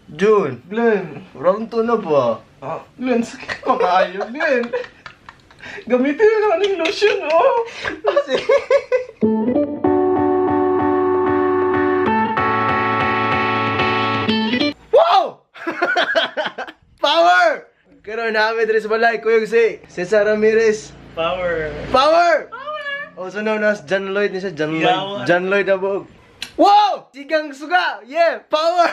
June. Glenn. Round 2 na ba? Glenn, sakit makaayo, Glenn. Gamitin na naman yung lotion, oh. Wow! Power! Karoon namin dito sa balay, Kuyog si Cesar Ramirez. Power. Power! Also known as John Lloyd ni siya, John Lloyd. Yawa. John Lloyd Abog. Wow! Sigang suga! Yeah! Power!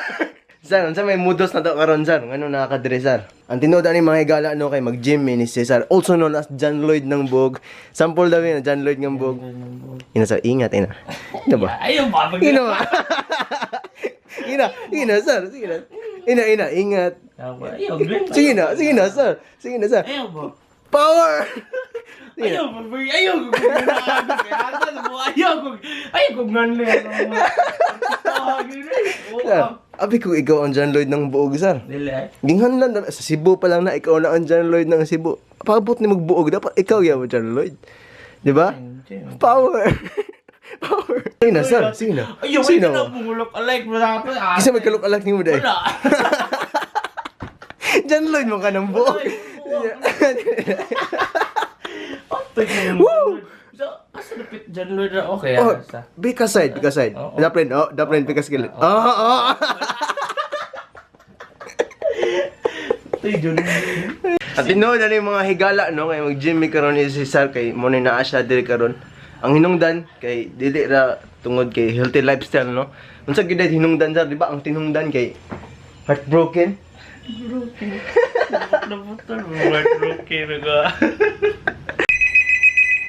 Sir, unsa may mudos na to karon sir? Ano nakakadire sir? Ang tinuod ani mga higala no kay mag-gym ni Cesar, also known as John Lloyd ng Bog. Sample daw yun, John Lloyd ng Bog. Ina sir, ingat ina. Ina ba? Ayaw ba? Ina ba? Ina sir, sige na. Ina, ingat. Ayaw, Glenn. Sige na, sir. Sige na sir. Ayaw ba? Power! Ayaw ba? Ayaw ko kung ayaw ko nganli. Abi ko ikaw ang John Lloyd ng Buog, sir. Dili ay. Ginghan lang sa Cebu pa lang na ikaw na ang John Lloyd ng Cebu. Paabot ni magbuog dapat ikaw ya mo John Lloyd. 'Di ba? Power. Power. Sige na, sir. Sige na. Ayaw, Sige ay na. na pumulok alike mo dapat. Kasi magkalok-alak ni mo dai. Wala. John Lloyd mo ka ng buog. Woo! So, asa napit John Lloyd na okay. Oh, because side. Oo. Dapren pikas kilit. Tay John. At tinuod na yung mga higala no kay mag-gym mi karon ni Cesar kay mo ni naa siya diri karon. Ang hinungdan kay dili ra tungod kay healthy lifestyle no. Unsa gid hinungdan sir, di ba? Ang tinungdan kay heartbroken. Heartbroken nga.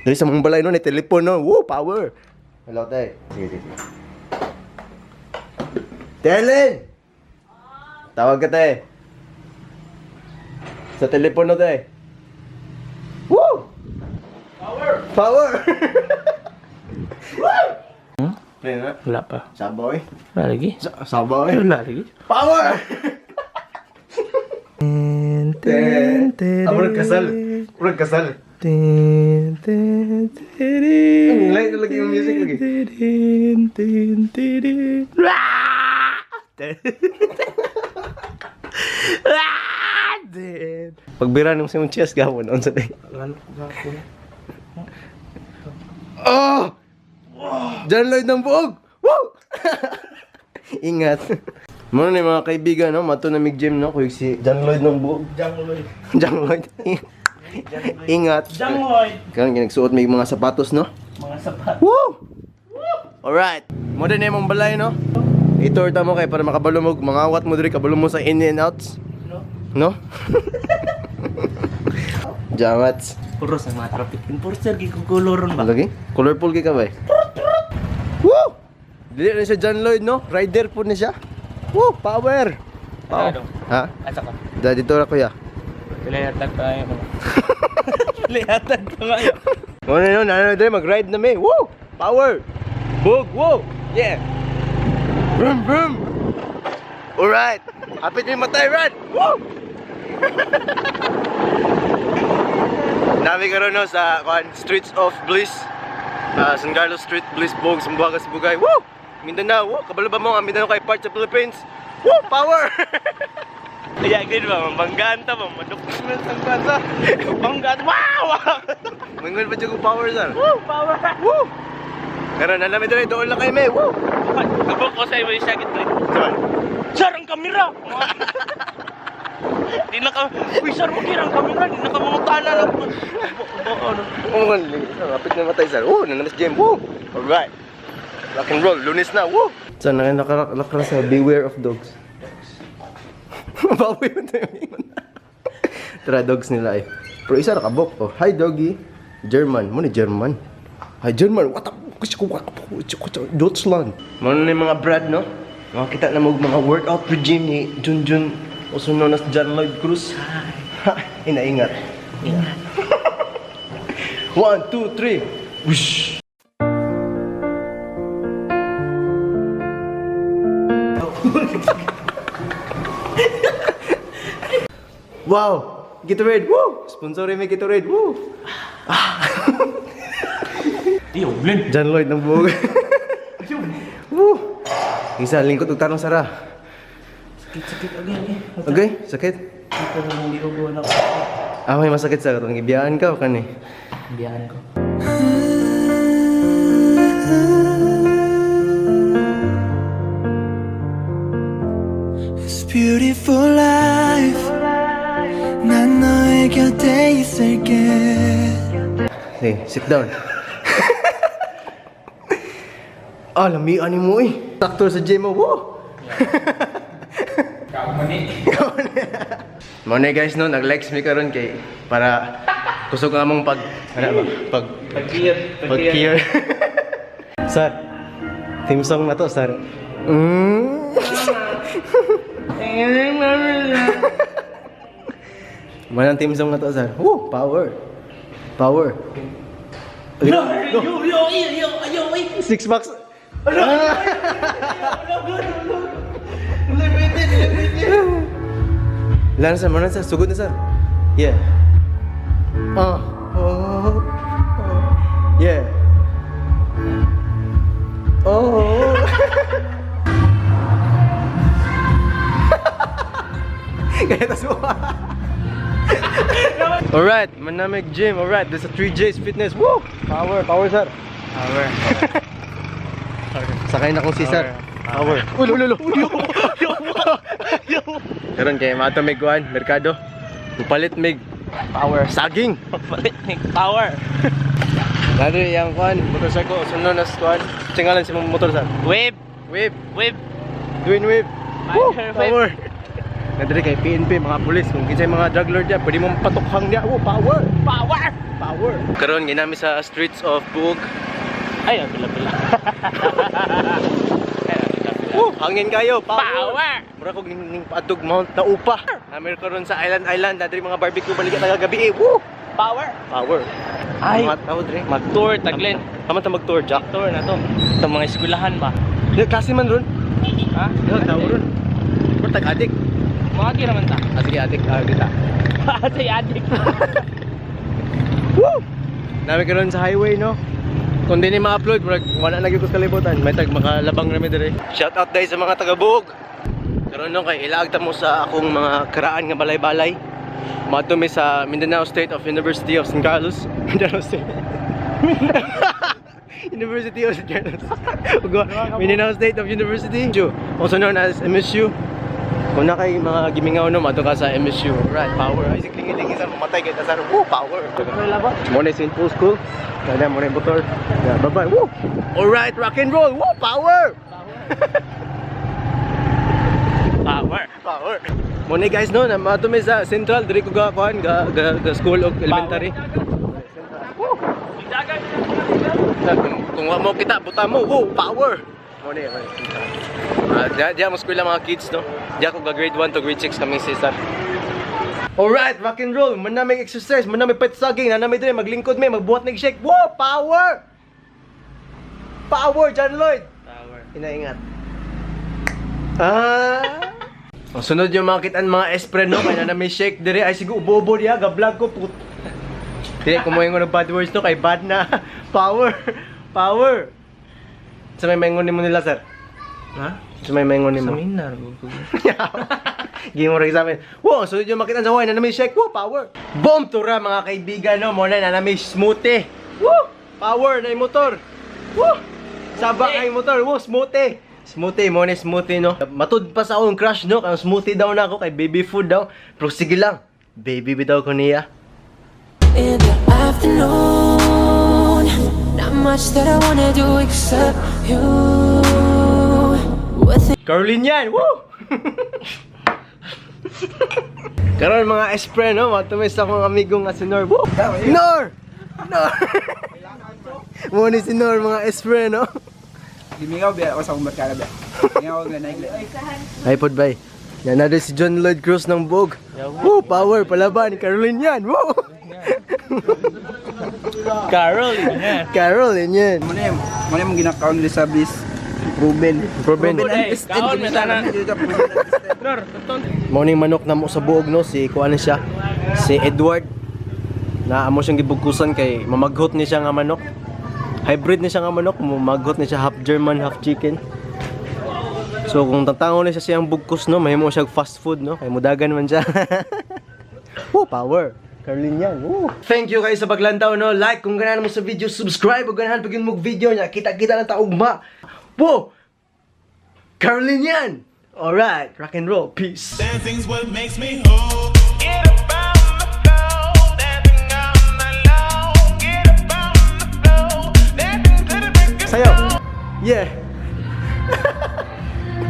Dili sa mong balay no ni telepon no. Woo, power. Hello tay. Sige. Telen. Tawag ka tay. Sa telepono tay. Woo! Power! Woo! Play na. Wala pa. Saboy. Wala lagi. Saboy. Wala lagi. Power! Amor kasal. Urag kasal. Ang light na lagi yung music lagi. Pagbira nung simong chest gawon on sa day. Oh! John Lloyd ng buog! Woo! Ingat. Muna na yung mga kaibigan, no? Mato na mig-gym, no? Kuya si John Lloyd ng buog. John Lloyd. Ingat. John Lloyd. Kaya nagsuot may mga sapatos, no? Mga sapat. Woo! Alright. Muna na yung balay, no? Itorta mo kay para makabalumog. Mangawat mo diri kabalo mo sa in and outs. No? Jamats. Puros ang mga traffic enforcer gikukuloron ba? Lagi? Colorful ka ba? Woo! Dili na siya John Lloyd, no? Rider po na siya. Woo! Power! Ano? Ha? Asa ka? Dito na kuya. Lihatag tayo. Lihatag tayo. No, dali mag-ride na may. Woo! Power! Bug! Woo! Yeah! Vroom! Vroom! Alright! Hapit na yung matay, run! Woo! Nami karon no sa Streets of Bliss. San Carlos Street, Bliss, Bog, Sambuagas, Bugay. Woo! Mindanao, woo! Kabalo ba mo ang Mindanao kay part sa Philippines? Woo! Power! Kaya ganun ba? Mabanggaan ta ba? Madukos na sa bansa. Mabanggaan. Wow! Mangon pa dyan kong power, sir. Woo! Power! Woo! Karon na namin dito, doon lang kayo, may. Woo! Kabok ko sa iyo yung sakit na. Sir! Sir, ang kamera! Di na ka... Uy, sir, magkira ang kamera. Di na ka mamutala lang. Mangon, kapit na matay, sir. Woo! Nananas game. Woo! Alright. Rock and roll. Lunes na. Woo! Sir, nakalakra sa beware of dogs. Mabawi mo tayo yun. Tara, dogs nila eh. Pero isa nakabok. Oh, hi doggy. German. Muna German. Hi German. What up? Deutschland. Muna na yung mga brad, no? Makakita na mga workout regime ni Junjun. Also known as John Lloyd Cruz. Inaingat. Ingat. 1, 2, 3. Whoosh! Wow! Gatorade! Woo! Sponsorin may Gatorade! Woo! Tiyo, Glenn. John Lloyd ng buhog. Woo! Isa, lingkod ug tarong sara. Sakit agad eh. Okay, sakit. Ito na hindi ko buwan ako. Ah, may masakit sa katong ibiyaan ka o kani? Biyahan ko. This beautiful life 난 너의 곁에 있을게. Hey, sit down. Ah, lamian ni mo eh. Sakto sa gym mo. Woo! Muna guys no, nag-likes mi karon kay para kusog nga mong pag ano ba? Pag-clear. Sir. Theme song na to, sir. Manang theme song na to, sir. Woo, power. Power. Six bucks. Lan sir, mana sir? Sugod na sir. Yeah. Yeah. Oh. Kaya tas mo. Alright, manamig gym. Alright, there's a 3J's fitness. Woo! Power, power sir. Power. Sakay na kong si sir. Power. Ulo. Karon kay mato mig kuan, merkado. Upalit mig power saging. Palit ng power. Lalo yang kuan, motorcycle sunod na kuan. Tingalan si mong motor sir. Wave. Wave, Wave. wave. Woo! Power. Nadiri kay PNP mga pulis kung kinsay mga drug lord dia, pwede mo patukhang dia. Oh, power. Power. Karon ginami sa streets of Buog. Ay, ang pila-pila. Hangin kayo, power. Power. Mura ko ning paadtog Mount na upa. Namin karon sa island nadiri mga barbecue balik taga gabi. Woo! Power. Ay, Ay. mga tao dre. Mag-tour, Taglen. Tama ta mag-tour, Jack. Tour na to. Itong mga eskwelahan ba? Klase man ron. Ha? Tao ron. Pero tag-adik. Mga agi naman ta. Sige, adik. Kita. Say adik. Woo! Namin karon sa highway, no? Kung di ni ma-upload, wala na gyud ko kalibutan. May tag makalabang na mi dire. Shout out dahil sa mga taga-Buog. Karon no kay ilaagta mo sa akong mga karaan nga balay-balay. Madto mi sa Mindanao State of University of San Carlos. Mindanao State. University of San Carlos. Mindanao State of University. Also known as MSU. Kung na kay mga gimingaw no, madto ka sa MSU. Right, power. Ay sikling-lingi sa mamatay kay tasar. Woo, power. Muna St. Paul School. Kada mo rin motor. Yeah, bye-bye. Woo! Alright, rock and roll. Woo, power! Power. Muna guys no, namato mi sa Central, diri ko gakuan ga school of elementary. Kung wa mo kita, buta mo. Woo, power! Muna diya mo school mga kids no. Diya ko ga grade 1 to grade 6 kami si sir. Alright, rock and roll. Muna may exercise, muna may pet saging, na may dire maglingkod may magbuhat nig shake. Whoa, power! Power, John Lloyd. Power. Inaingat. Sunod yung mga kitaan mga espre no, kaya na may shake dire ay siguro bobo diya, ga-vlog ko put. Dire kumuha ko ng bad words no kay bad na. Power. Sa may mengon nimo nila sir. Ha? Sa may mengon nimo. Seminar. Game mo rin sa amin. Wow, sunod yung makita sa Hawaii na may shake. Woo, power. Boom, tura mga kaibigan, no? Muna na may smoothie. Woo, power na yung motor. Woo, saba ka yung motor. Woo, smoothie. Smoothie, muna smoothie, no? Matud pa sa akong crush, no? Kaya smoothie daw na ako, kay baby food daw. Pero sige lang, baby bitaw ko niya. In the afternoon, not much that I wanna do except you. Caroline yan, woo! Karon mga espre no, matumis akong amigo nga si Nor. Woo! Nor! Muna si Nor mga espre no. Gimingaw biya o sa merkado biya. Gimingaw nga naigli. iPod bay. Yan na si John Lloyd Cruz ng Bog. Woo! Power! Palaban ni Caroline yan! Woo! Carol, yan. Caroline yan! Muna yung ginakaon nila sa bis. Proven. Kaon na sana. Morning manok na mo sa buog no, si kuan siya, si Edward. Na amo siyang gibugkusan kay mamaghot ni siya nga manok. Hybrid ni siya nga manok, mamaghot ni siya half German, half chicken. So kung tatangon na siya siyang bugkos no, mahimo siya fast food no, kay mudagan man siya. Woo, power. Carlin yan. Woo. Thank you guys sa paglantaw no. Like kung ganahan mo sa video, subscribe ug ganahan pag mo video niya. Kita-kita lang ta ugma. Woo! Carlin yan. Alright, rock and roll. Peace. Dancing's what makes me whole. Get up on the floor, dancing all night long. Get up on the floor, dancing to the break of Sayo. dawn. Yeah.